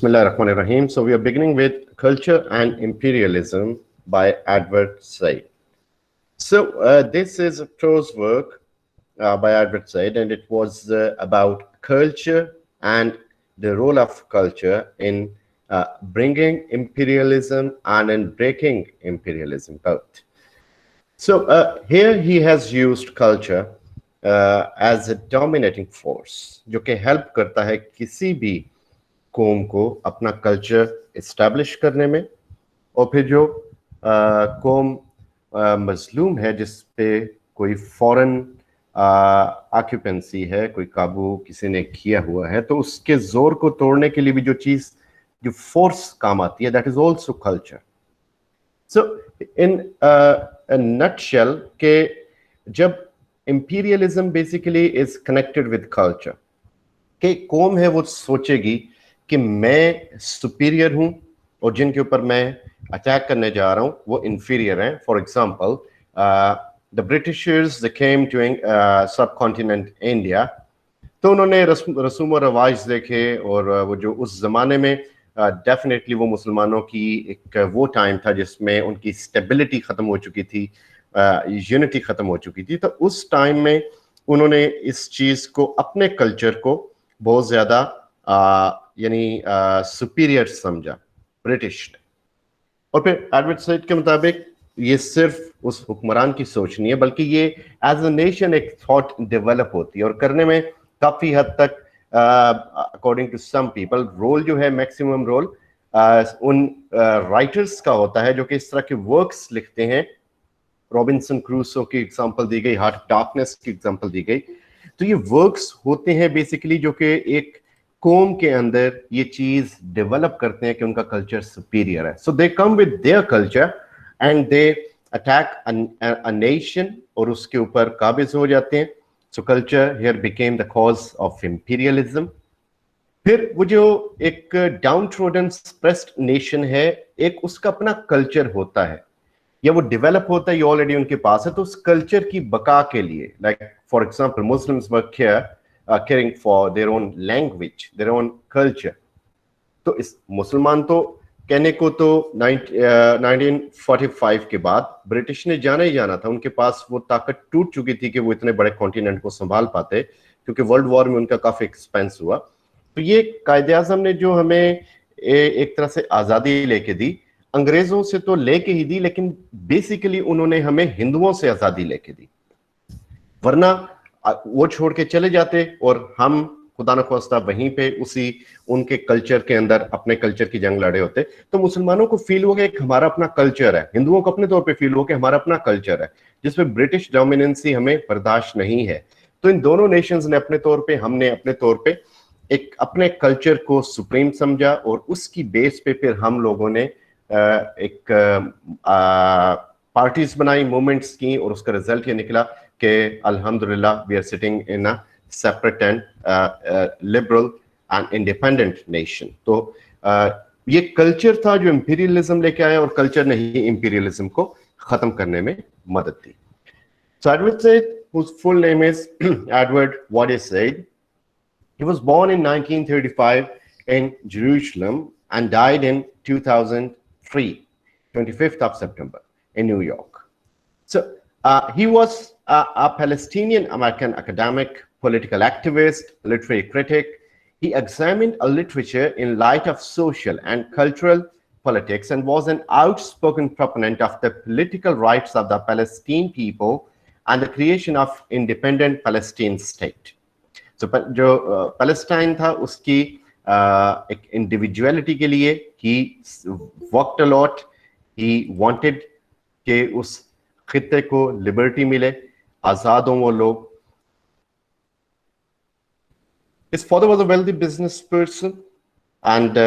Bismillahirrahmanirrahim. So we are beginning with Culture and Imperialism by Edward Said. So this is a prose work by Edward Said, and it was about culture and the role of culture in bringing imperialism and in breaking imperialism both. So here he has used culture as a dominating force, जो कि help करता है किसी भी कौम को अपना culture establish करने में, और फिर जो कौम मजलूम है, जिस पे कोई फॉरेन ऑक्यूपेंसी है, कोई काबू किसी ने किया हुआ है, तो उसके जोर को तोड़ने के लिए भी जो चीज, जो फोर्स काम आती है, that is also culture. So in nutshell के जब imperialism basically is connected with culture, कि कौम है वो सोचेगी कि मैं सुपीरियर हूं और जिनके ऊपर मैं अटैक करने जा रहा हूं वो इंफीरियर हैं. For example, the Britishers they came to subcontinent India, तो उन्होंने रसूम और रवाज देखे, और वो जो उस जमाने में डेफिनेटली वो मुसलमानों की एक वो टाइम था जिसमें उनकी स्टेबिलिटी खत्म हो चुकी थी, यूनिटी खत्म हो चुकी थी. तो उस टाइम में उन्होंने इस चीज को, अपने कल्चर को बहुत ज्यादा यानी सुपीरियर समझा ब्रिटिश ने. और फिर एडवर्ड सैड के मुताबिक ये सिर्फ उस हुक्मरान की सोच नहीं है, बल्कि ये एज अ नेशन एक थॉट डेवलप होती है, और करने में काफी हद तक according to some people role जो है, मैक्सिमम रोल उन राइटर्स का होता है जो कि इस तरह के वर्क्स लिखते हैं. रॉबिन्सन क्रूसो की एग्जांपल दी गई, हार्ट ऑफ डार्कनेस की एग्जांपल दी गई. तो ये वर्क्स होते हैं बेसिकली जो कि एक कौम के अंदर ये चीज डेवलप करते हैं कि उनका कल्चर सुपीरियर है. So they come with their culture and they attack a nation, और उसके ऊपर काबिज हो जाते हैं. So culture here became the cause of imperialism. फिर वो जो एक डाउन ट्रोडन सप्रेस्ड नेशन है, एक उसका अपना कल्चर होता है, या वो डेवलप होता है, ये ऑलरेडी उनके पास है. तो उस कल्चर की बका के लिए, like for example Muslims were caring for their own language, their own culture. तो इस मुसलमान तो कहने को तो 1945 के बाद ब्रिटिश ने जाना ही जाना था. उनके पास वो ताकत टूट चुकी थी कि वो इतने बड़े कॉन्टिनेंट को संभाल पाते, क्योंकि वर्ल्ड वॉर में उनका काफी एक्सपेंस हुआ. तो ये कायदे आज़म ने जो हमें एक तरह से आज़ादी लेके दी, अंग्रेजों से तो लेके ही दी, लेकिन बेसिकली उन्होंने हमें हिंदुओं से आज़ादी लेके दी. वरना वो छोड़ के चले जाते और हम खुदा न ख्वास्ता वहीं पे उसी उनके कल्चर के अंदर अपने कल्चर की जंग लड़े होते. तो मुसलमानों को फील हो गया कि हमारा अपना कल्चर है, हिंदुओं को अपने तौर पे फील हो कि हमारा अपना कल्चर है, जिसमें ब्रिटिश डोमिनेंसी हमें बर्दाश्त नहीं है. तो इन दोनों नेशंस ने अपने तौर पे, हमने अपने तौर पे एक अपने कल्चर को सुप्रीम समझा, और उसकी बेस पे फिर हम लोगों ने एक पार्टीज बनाई, मूवमेंट्स की, और उसका रिजल्ट ये निकला कि अल्हम्दुलिल्लाह we are sitting in a separate and liberal and independent nation. तो ये कल्चर था जो इंपीरियलिज्म लेके आया, और कल्चर ने ही इंपीरियलिज्म को खत्म करने में मदद दी. So Edward Said, whose full name is Edward What is Said, he was born in 1935 in Jerusalem and died in 2003, 25th of September in New York. So he was a Palestinian American academic, political activist, literary critic. He examined a literature in light of social and cultural politics and was an outspoken proponent of the political rights of the Palestinian people and the creation of independent Palestinian state. So जो Palestine था उसकी एक individuality के लिए he worked a lot. He wanted कि उस खित्ते को लिबर्टी मिले, आजाद हों वो लोग. His father was a wealthy business person, and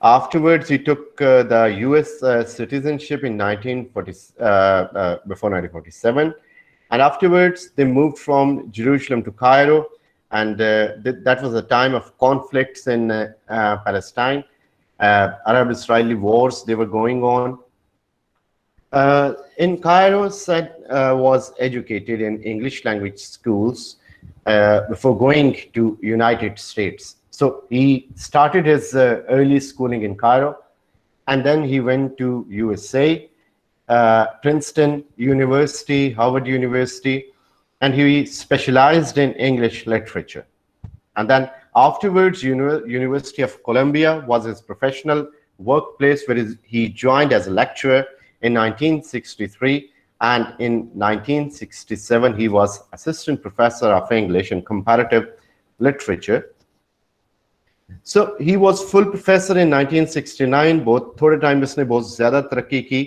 afterwards he took the US citizenship in 1940, before 1947, and afterwards they moved from Jerusalem to Cairo, and that was a time of conflicts in Palestine. Arab-Israeli wars, they were going on. In Cairo, Said was educated in English language schools before going to United States. So he started his early schooling in Cairo, and then he went to USA, Princeton University, Harvard University, and he specialized in English literature. And then afterwards, University of Columbia was his professional workplace, where he joined as a lecturer in 1963. And in 1967, he was assistant professor of English and comparative literature. So he was full professor in 1969. बहुत थोड़े time में इसने बहुत ज़्यादा तरक्की की.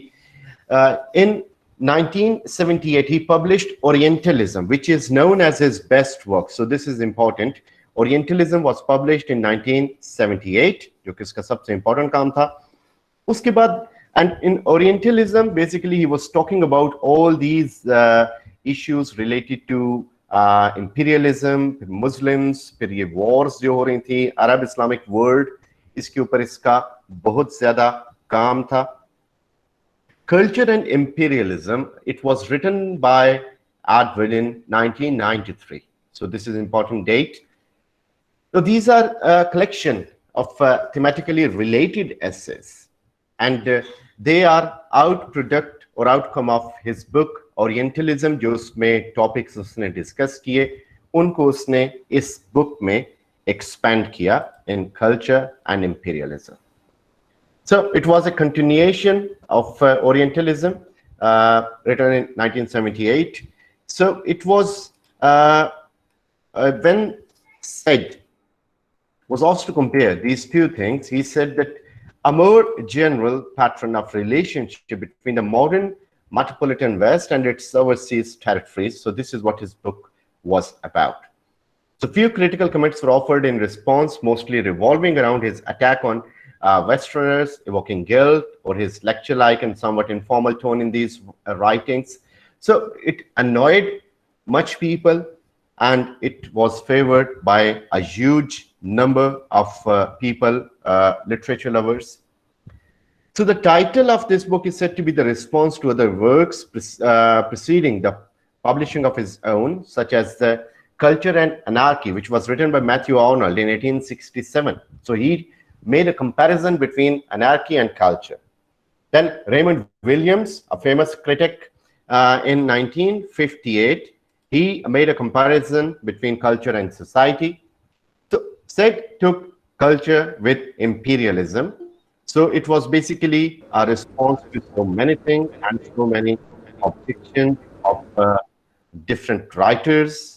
In 1978, he published Orientalism, which is known as his best work. So this is important. Orientalism was published in 1978, जो कि इसका सबसे important काम था. उसके बाद, and in Orientalism, basically he was talking about all these issues related to imperialism, Muslims, फिर ये wars जो हो रही थी, Arab Islamic world, इसके ऊपर इसका बहुत ज़्यादा काम था. Culture and Imperialism, it was written by Advil in 1993. So this is an important date. So these are a collection of thematically related essays, and they are outproduct or outcome of his book Orientalism, जो उसमें topics उसने discuss किए, उनको उसने इस book में expand किया in Culture and Imperialism. So it was a continuation of Orientalism, written in 1978. So it was when said, was asked to compare these two things, he said that a more general pattern of relationship between the modern metropolitan West and its overseas territories. So this is what his book was about. So few critical comments were offered in response, mostly revolving around his attack on Westerners, evoking guilt, or his lecture-like and somewhat informal tone in these writings. So it annoyed much people, and it was favored by a huge number of people, literature lovers. So the title of this book is said to be the response to other works preceding the publishing of his own, such as the Culture and Anarchy, which was written by Matthew Arnold in 1867. So he made a comparison between anarchy and culture. Then Raymond Williams, a famous critic, in 1958, he made a comparison between culture and society. So Said took culture with imperialism. So it was basically a response to so many things and so many objections of different writers.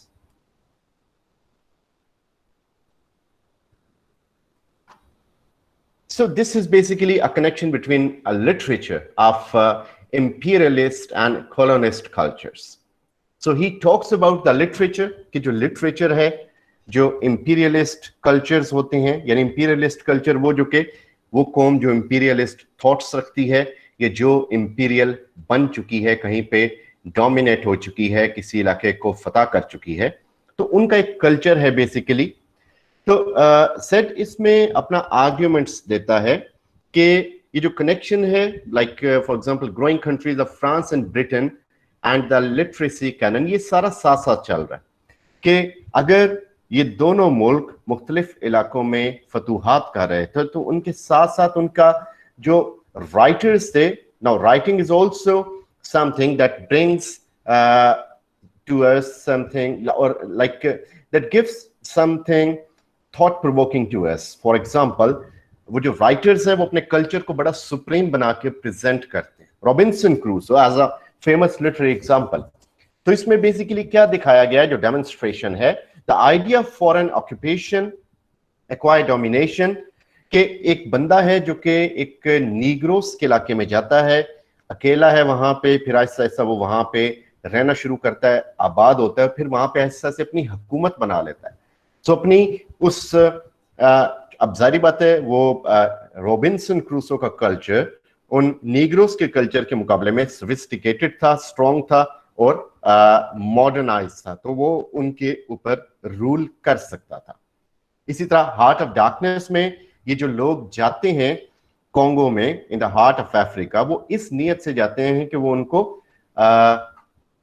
So this is basically a connection between a literature of imperialist and colonist cultures. So he talks about the literature, कि जो literature है, जो imperialist cultures होते हैं, यानी imperialist culture वो जो के वो कौम जो imperialist thoughts रखती है, ये जो imperial बन चुकी है, कहीं पे dominate हो चुकी है, किसी इलाके को फतह कर चुकी है, तो उनका एक culture है basically. तो सेट इसमें अपना आर्ग्यूमेंट्स देता है कि ये जो कनेक्शन है, like for example growing countries of France and Britain and the literacy canon, ये सारा साथ साथ चल रहा है कि अगर ये दोनों मुल्क मुख्तलिफ इलाकों में फतूहात कर रहे थे, तो उनके साथ साथ उनका जो राइटर्स थे, now writing is also something that brings to us something or like that gives something thought provoking to us. For example, वो जो writers हैं वो अपने culture को बड़ा supreme बना के present करते हैं. Robinson Crusoe as a famous literary example. तो इसमें basically क्या दिखाया गया है, जो demonstration है, the idea of foreign occupation, acquired domination, कि एक बंदा है जो कि एक नीग्रोस के इलाके में जाता है, अकेला है वहां पे, फिर ऐसा ऐसा वो वहां पे रहना शुरू करता है, आबाद होता है, फिर वहां पे ऐसा से अपनी हुकूमत बना लेता है. तो अपनी उस अब जारी बात है वो रॉबिन्सन क्रूसो का कल्चर उन नीग्रोस के कल्चर के मुकाबले में सोफिस्टिकेटेड था, स्ट्रॉन्ग था और मॉडर्नाइज था, तो वो उनके ऊपर रूल कर सकता था. इसी तरह हार्ट ऑफ डार्कनेस में ये जो लोग जाते हैं कॉन्गो में, in the heart of Africa, वो इस नीयत से जाते हैं कि वो उनको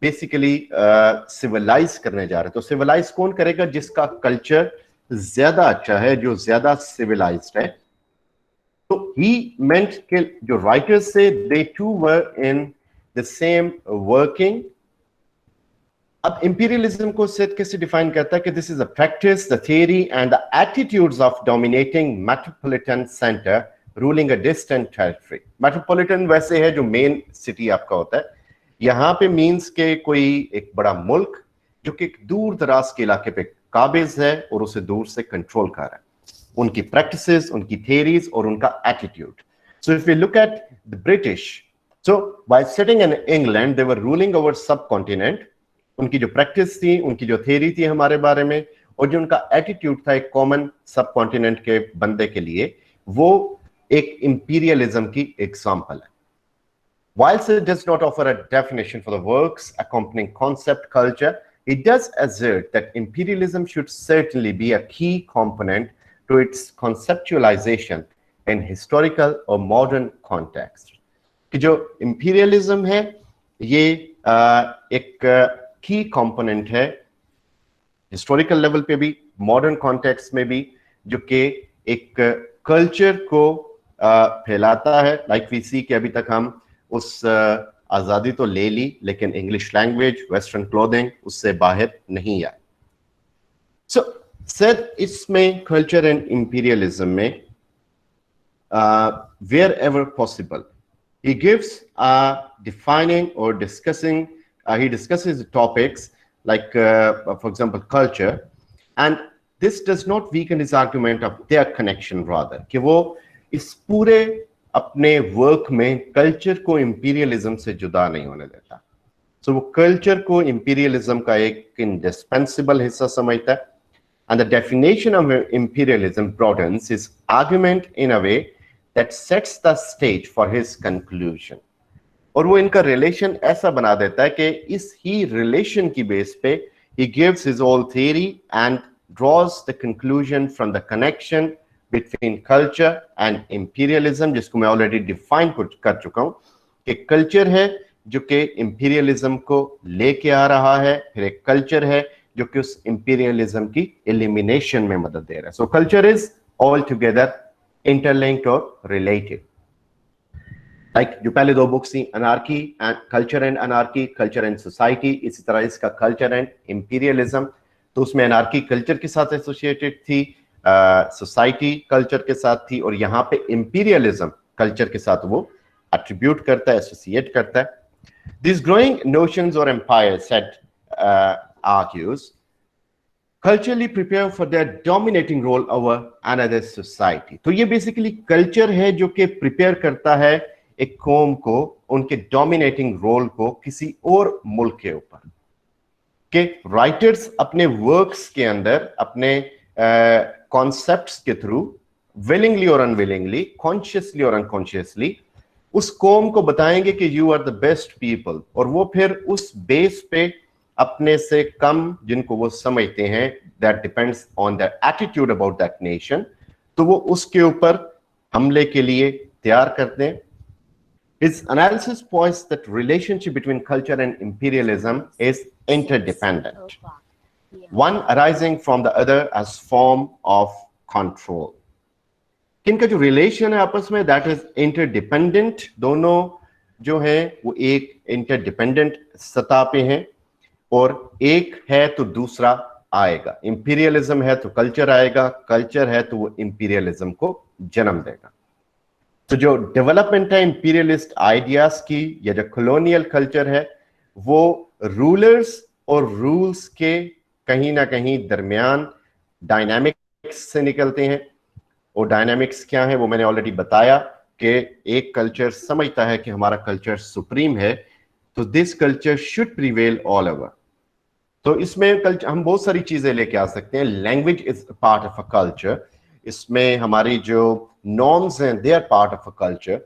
बेसिकली सिविलाइज करने जा रहे हैं. तो सिविलाइज कौन करेगा? जिसका कल्चर ज्यादा अच्छा है, जो ज्यादा सिविलाइज्ड है। तो ही मेंट के जो राइटर्स से they too were in the same working. अब इंपीरियलिज्म को सिद्ध कैसे डिफाइन करता है कि this is a practice, the theory and the attitudes of dominating metropolitan centre ruling a distant territory. Metropolitan वैसे है जो मेन सिटी आपका होता है, यहाँ पे मीन्स के कोई एक बड़ा मुल्क जो कि एक दूर दराज के इलाके पे काबिज है और उसे दूर से कंट्रोल कर रहा है, उनकी प्रैक्टिसेस, उनकी थियरीज और उनका attitude. So if we look at the British, so by sitting in England they were ruling over subcontinent. उनकी जो प्रैक्टिस थी, उनकी जो थियरी थी हमारे बारे में, और जो उनका एटीट्यूड था एक कॉमन सब कॉन्टिनेंट के बंदे के लिए, वो एक इंपीरियलिज्म की एग्जांपल है। Whilst it does not offer a definition for the work's accompanying concept culture, it does assert that imperialism should certainly be a key component to its conceptualization in historical or modern context. कि जो imperialism है ये एक की component है historical level पे भी, modern context में भी, जो कि एक कल्चर को फैलाता है। लाइक वी सी कि अभी तक हम उस आजादी तो ले ली, लेकिन इंग्लिश लैंग्वेज, वेस्टर्न क्लोथिंग उससे बाहर नहीं आए। सो सर इसमें कल्चर एंड इंपीरियलिज्म में wherever possible, he gives defining or discussing, he discusses topics like, for example, culture, and this does not weaken his argument of their connection, rather कि वो इस पूरे अपने वर्क में culture को imperialism से जुदा नहीं होने देता। सो वो कल्चर को इंपीरियलिज्म का एक इंडिस्पेंसिबल हिस्सा समझता है। And the definition of imperialism broadens his argument in a way that sets the stage for his conclusion. और वो इनका रिलेशन ऐसा बना देता है कि इस ही रिलेशन की बेस पे he gives his whole theory and draws the conclusion from the connection between culture and imperialism, जिसको मैं ऑलरेडी डिफाइन कर चुका हूं कि कल्चर है जो कि इंपीरियलिज्म को लेके आ रहा है, फिर एक कल्चर है जो कि उस इंपीरियलिज्म की एलिमिनेशन में मदद दे रहा है। सो culture is all together interlinked और रिलेटेड। लाइक जो पहले दो बुक्स थी, anarchy and culture and anarchy, culture and society, इसी तरह इसका कल्चर एंड इंपीरियलिज्म, तो उसमें अनार्की कल्चर के साथ एसोसिएटेड थी, सोसाइटी कल्चर के साथ थी, और यहाँ पे इंपीरियलिज्म कल्चर के साथ वो एट्रीब्यूट करता है, एसोसिएट करता है। These growing notions or empires, said argues, culturally prepare for their dominating role over another society. तो ये बेसिकली कल्चर है जो कि प्रिपेयर करता है एक कौम को उनके डोमिनेटिंग रोल को किसी और मुल्क के ऊपर। के राइटर्स अपने वर्क्स के अंदर अपने कॉन्सेप्ट्स के थ्रू विलिंगली और अनविलिंगली, कॉन्शियसली और अनकॉन्शियसली उस कौम को बताएंगे कि you are the best people, और वो फिर उस बेस पे अपने से कम जिनको वो समझते हैं, that depends on the attitude about that nation, तो वो उसके ऊपर हमले के लिए तैयार करते हैं। His analysis points that relationship between culture and imperialism is interdependent, one arising from the other as form of control. इनका जो रिलेशन है आपस में, दैट इज इंटरडिपेंडेंट। दोनों जो है वो एक इंटरडिपेंडेंट सतह पे हैं, और एक है तो दूसरा आएगा। इंपीरियलिज्म है तो कल्चर आएगा, कल्चर है तो वो इंपीरियलिज्म को जन्म देगा। तो जो डेवलपमेंट है इंपीरियलिस्ट आइडियाज की, या जो कॉलोनियल कल्चर है, वो रूलर्स और रूल्स के कहीं ना कहीं दरमियान डायनामिक्स से निकलते हैं। और डायनामिक्स क्या है वो मैंने ऑलरेडी बताया कि एक कल्चर समझता है कि हमारा कल्चर सुप्रीम है, तो this culture should prevail all over. तो इसमें कल्चर हम बहुत सारी चीजें लेके आ सकते हैं। Language is part of a culture, इसमें हमारी जो नॉर्म्स हैं they are part of a culture.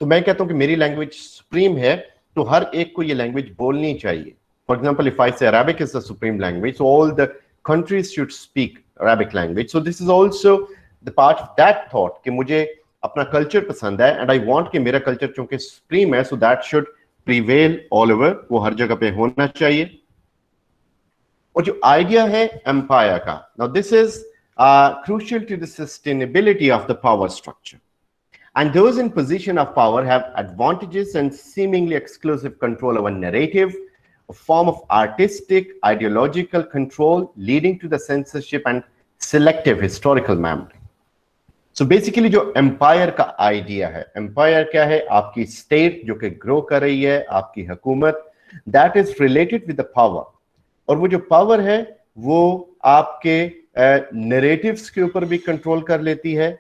तो मैं कहता हूं कि मेरी लैंग्वेज सुप्रीम है, तो हर एक को ये लैंग्वेज बोलनी चाहिए। फॉर एग्जाम्पल, इफ आई से Arabic is the supreme language, so all the countries should speak Arabic language. So this is also the part of that thought कि मुझे अपना कल्चर पसंद है, एंड आई वांट कि मेरा कल्चर चूंकि supreme है, so that should prevail all over, वो हर जगह पे होना चाहिए। और जो आइडिया है एम्पायर का, now this is are crucial to the sustainability of the power structure. And those in position of power have advantages and seemingly exclusive control over narrative, a form of artistic, ideological control leading to the censorship and selective historical memory. So basically जो empire का idea है, empire क्या है? आपकी state जो कि grow कर रही है, आपकी हुकूमत, that is related with the power, और वो जो पावर है वो आपके नरेटिव्स के ऊपर भी कंट्रोल कर लेती है,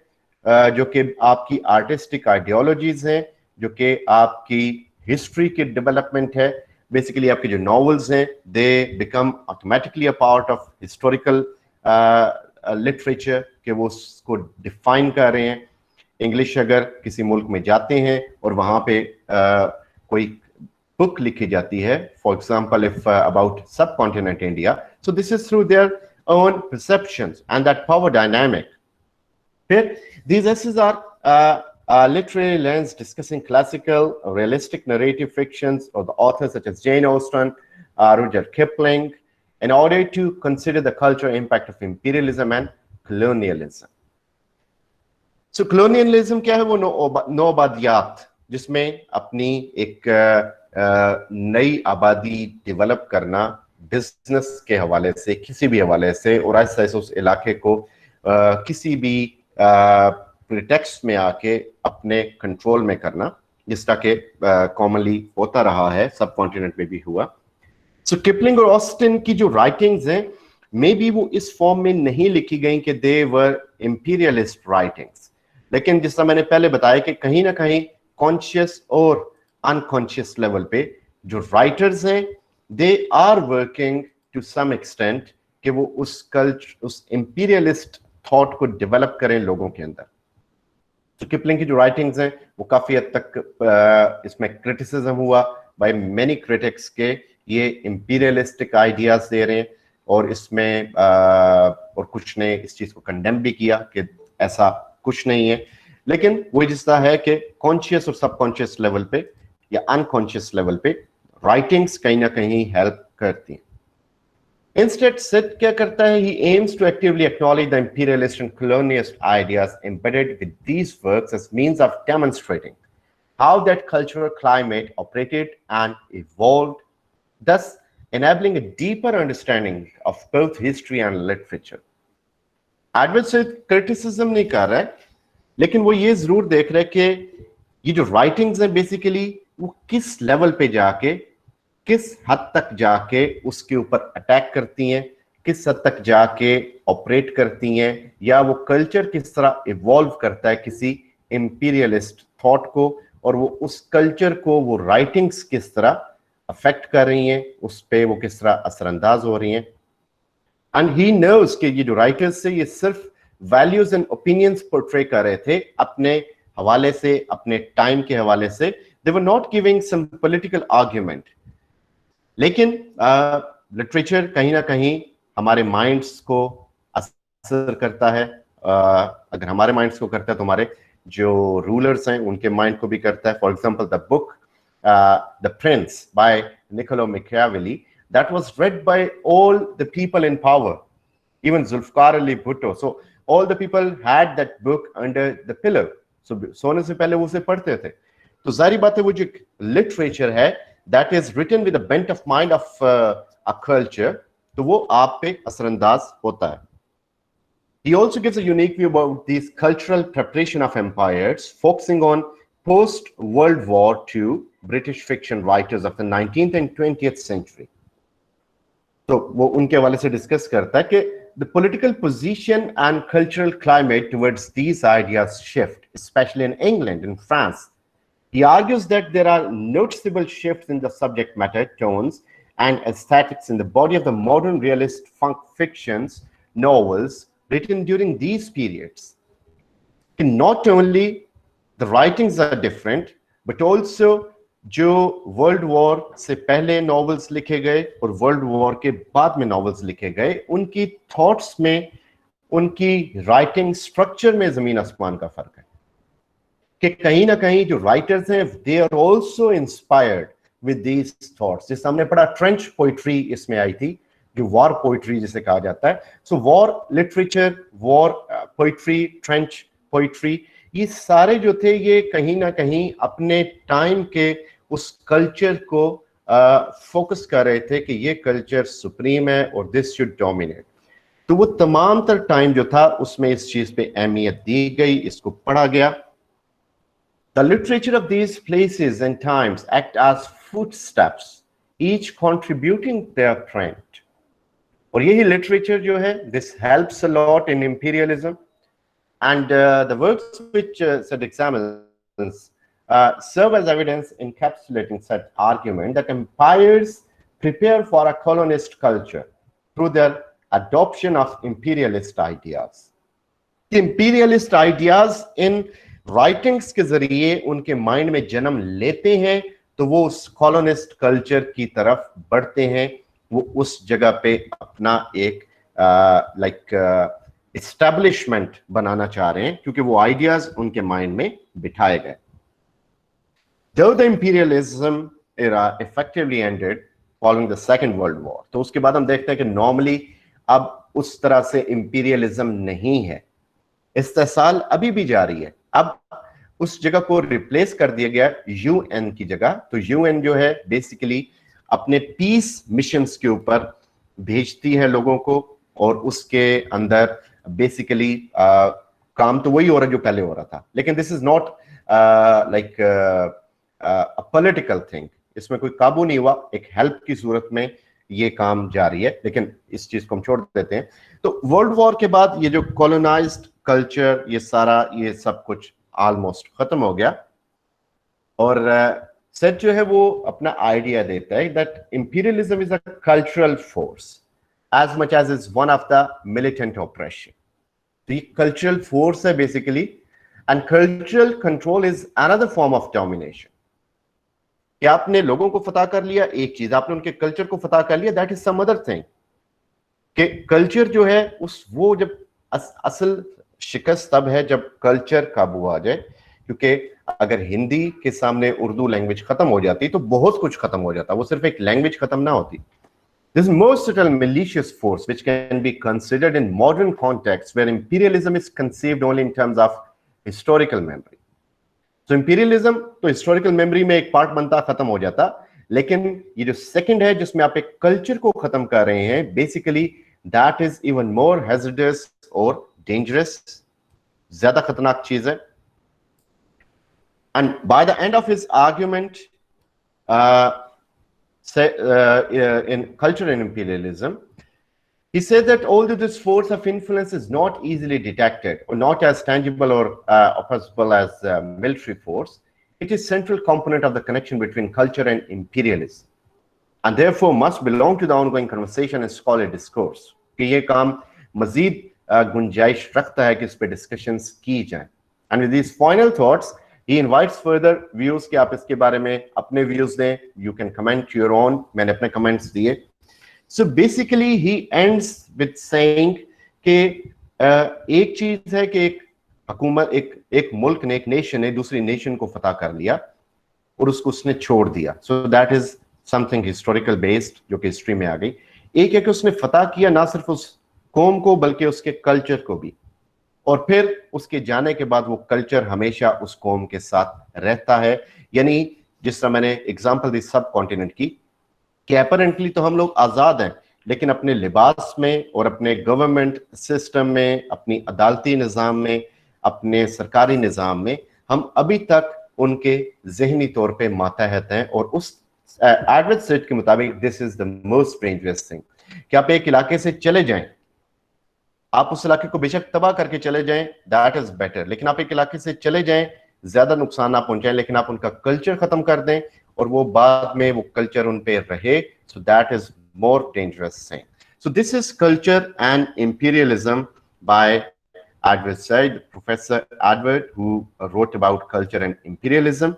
जो कि आपकी आर्टिस्टिक आइडियोलॉजीज हैं, जो कि आपकी हिस्ट्री के डेवलपमेंट है। बेसिकली आपके जो नॉवेल्स हैं they become automatically a part of historical literature, कि वो उसको डिफाइन कर रहे हैं। इंग्लिश अगर किसी मुल्क में जाते हैं और वहां पे कोई बुक लिखी जाती है, फॉर एग्जांपल इफ अबाउट सब continent India, so this is through their own perceptions and that power dynamic. फिर these essays are a literary lens discussing classical realistic narrative fictions of the authors such as Jane Austen, Rudyard Kipling, in order to consider the cultural impact of imperialism and colonialism. So colonialism क्या है? वो नौआबादियात, जिसमें अपनी एक नई आबादी develop करना business के हवाले से, किसी भी हवाले से, और ऐसा उस इलाके को किसी भी प्रिटेक्स्ट में आके अपने कंट्रोल में करना, जिसका कि कॉमनली होता रहा है, सब कॉन्टिनेंट में भी हुआ. सो किपलिंग और ऑस्टिन की जो राइटिंग्स हैं, मे बी वो इस फॉर्म में नहीं लिखी गई कि दे वर इंपीरियलिस्ट राइटिंग्स, लेकिन जिस तरह मैंने पहले बताया कि कहीं ना कहीं कॉन्शियस और अनकॉन्शियस लेवल पे जो राइटर्स हैं, they are working to some extent कि वो उस इंपीरियलिस्ट थॉट को डेवलप करें लोगों के अंदर. तो किपलिंग की जो राइटिंग्स हैं वो काफी हद तक इसमें क्रिटिसिज्म हुआ बाय मेनी क्रिटिक्स के ये इंपीरियलिस्टिक आइडियाज दे रहे हैं, और इसमें और कुछ ने इस चीज को कंडेम भी किया कि ऐसा कुछ नहीं है. लेकिन वो जिस तरह है कि कॉन्शियस और सबकॉन्शियस लेवल पे या अनकॉन्शियस लेवल पे राइटिंग्स कहीं ना कहीं हेल्प करती हैं. Instead, Sid क्या करता है? He aims to actively acknowledge the imperialist and colonialist ideas embedded with these works as means of demonstrating how that cultural climate operated and evolved, thus enabling a deeper understanding of both history and literature. Edward Sid criticism नहीं कर रहा है, लेकिन वो ये जरूर देख रहा है कि ये जो राइटिंग्स हैं बेसिकली वो किस लेवल पे जाके, किस हद तक जाके उसके ऊपर अटैक करती हैं, किस हद तक जाके ऑपरेट करती हैं, या वो कल्चर किस तरह इवॉल्व करता है किसी इंपीरियलिस्ट थॉट को, और वो उस कल्चर को वो राइटिंग्स किस तरह अफेक्ट कर रही हैं, उस पे वो किस तरह असरअंदाज हो रही हैं. एंड ही नोज कि ये जो राइटर्स से ये सिर्फ वैल्यूज एंड ओपिनियंस पोर्ट्रे कर रहे थे अपने हवाले से, अपने टाइम के हवाले से. They were not giving some political argument. लेकिन लिटरेचर कहीं ना कहीं हमारे माइंड्स को असर करता है. अगर हमारे माइंड्स को करता है तो हमारे जो रूलर्स हैं उनके माइंड को भी करता है. For example the book The Prince by Niccolo Machiavelli, that was read by all the people in power, even Zulfikar Ali Bhutto. So all the people had that book under the pillar. So सोने से पहले वो उसे पढ़ते थे. तो जारी बात है वो जो लिटरेचर है that is written with the bent of mind of a culture, तो वो आप पे असरअंदाज होता है. He also gives a unique view about these cultural preparation of empires, focusing on post-World War II British fiction writers of the 19th and 20th century. तो वो उनके हवाले से डिस्कस करता है कि the political position and cultural climate towards these ideas shift, especially in England and France. He argues that there are noticeable shifts in the subject matter, tones, and aesthetics in the body of the modern realist fictions, novels written during these periods. Not only the writings are different, but also जो world war से पहले novels लिखे गए और world war के बाद में novels लिखे गए, उनकी थॉट्स में, उनकी राइटिंग स्ट्रक्चर में जमीन आसमान का फर्क है. कि कहीं ना कहीं जो राइटर्स हैं they are also inspired with these thoughts. जिस हमने पढ़ा ट्रेंच पोइट्री इसमें आई थी, जो वॉर पोइट्री जिसे कहा जाता है। So war literature, war poetry, trench poetry, ये सारे जो थे ये कहीं ना कहीं अपने टाइम के उस कल्चर को फोकस कर रहे थे कि ये कल्चर सुप्रीम है और दिस शुड डोमिनेट। तो वो तमाम तर टाइम जो था उसमें इस चीज पे अहमियत दी गई, इसको पढ़ा गया। The literature of these places and times act as footsteps, each contributing their print. और यही literature जो है, this helps a lot in imperialism, and the works which said examples serve as evidence encapsulating such argument that empires prepare for a colonist culture through their adoption of imperialist ideas. Imperialist ideas in writings के जरिए उनके mind में जन्म लेते हैं, तो वो उस कॉलोनिस्ट कल्चर की तरफ बढ़ते हैं, वो उस जगह पे अपना एक एस्टैब्लिशमेंट बनाना चाह रहे हैं, क्योंकि वो आइडियाज उनके माइंड में बिठाए गए। Though the imperialism era effectively ended following the Second World War, तो उसके बाद हम देखते हैं कि नॉर्मली अब उस तरह से इंपीरियलिज्म नहीं है, इस्तेसाल अभी भी जारी है। अब उस जगह को रिप्लेस कर दिया गया यूएन की जगह। तो यूएन जो है बेसिकली अपने पीस मिशंस के ऊपर भेजती है लोगों को, और उसके अंदर बेसिकली काम तो वही हो रहा है जो पहले हो रहा था, लेकिन this is not like a political thing, इसमें कोई काबू नहीं हुआ, एक हेल्प की सूरत में ये काम जारी है, लेकिन इस चीज को हम छोड़ देते हैं। तो वर्ल्ड वॉर के बाद ये जो कॉलोनाइज्ड कल्चर, ये सारा ये सब कुछ ऑलमोस्ट खत्म हो गया, और सेट जो है वो अपना आइडिया देता है that imperialism is a cultural force as much as is one of the militant operation. तो ये कल्चरल फोर्स है basically, and cultural control is another form of domination. कि आपने लोगों को फतह कर लिया एक चीज, आपने उनके कल्चर को फतह कर लिया, that is some other thing. कि कल्चर जो है उस वो जब असल शिकस्त तब है जब कल्चर काबू आ जाए, क्योंकि अगर हिंदी के सामने उर्दू लैंग्वेज खत्म हो जाती तो बहुत कुछ खत्म हो जाता, वो सिर्फ एक लैंग्वेज खत्म ना होती। This most subtle malicious force which can be considered in modern contexts where imperialism is conceived only in terms of historical memory. So imperialism तो historical memory में एक पार्ट बनता, खत्म हो जाता, लेकिन ये जो सेकंड है जिसमें आप एक कल्चर को खत्म कर रहे हैं, basically that is even more hazardous और dangerous, ज्यादा खतरनाक चीज है। And by the end of his argument in Culture and Imperialism, he said that although this force of influence is not easily detected or not as tangible or possible as military force, it is central component of the connection between culture and imperialism, and therefore must belong to the ongoing conversation and scholarly discourse. कि ये काम मजीद गुंजाइश रखता है कि इस पे discussions की जाएं। And with these final thoughts he invites further views कि आप इसके बारे में अपने व्यूज दें, you can comment your own, मैंने अपने कमेंट्स दिए। So basically he ends with saying कि एक चीज है कि एक हुकूमत, एक मुल्क ने, एक नेशन ने दूसरी नेशन को फतह कर लिया और उसको उसने छोड़ दिया। सो that is something historical based जो कि हिस्ट्री में आ गई। एक है कि उसने फतह किया ना सिर्फ उस कौम को बल्कि उसके कल्चर को भी, और फिर उसके जाने के बाद वो कल्चर हमेशा उस कौम के साथ रहता है। यानी जिस तरह मैंने एग्जांपल दी सब कॉन्टिनेंट की, कि अपरेंटली तो हम लोग आजाद हैं, लेकिन अपने लिबास में और अपने गवर्नमेंट सिस्टम में, अपनी अदालती निज़ाम में, अपने सरकारी निज़ाम में हम अभी तक उनके जहनी तौर पे मातहत हैं। और उस एडवर्ड सेट के मुताबिक this is the most dangerous thing, कि आप एक इलाके से चले जाएं, आप उस इलाके को बेशक तबाह करके चले जाएं, दैट इज बेटर, लेकिन आप एक इलाके से चले जाएं, ज्यादा नुकसान ना पहुंचाएं, लेकिन आप उनका कल्चर खत्म कर दें और वो बाद में वो कल्चर उन पे रहे, so that is more dangerous thing. So this is culture and imperialism by Edward Said, Professor Edward, who wrote about culture and imperialism.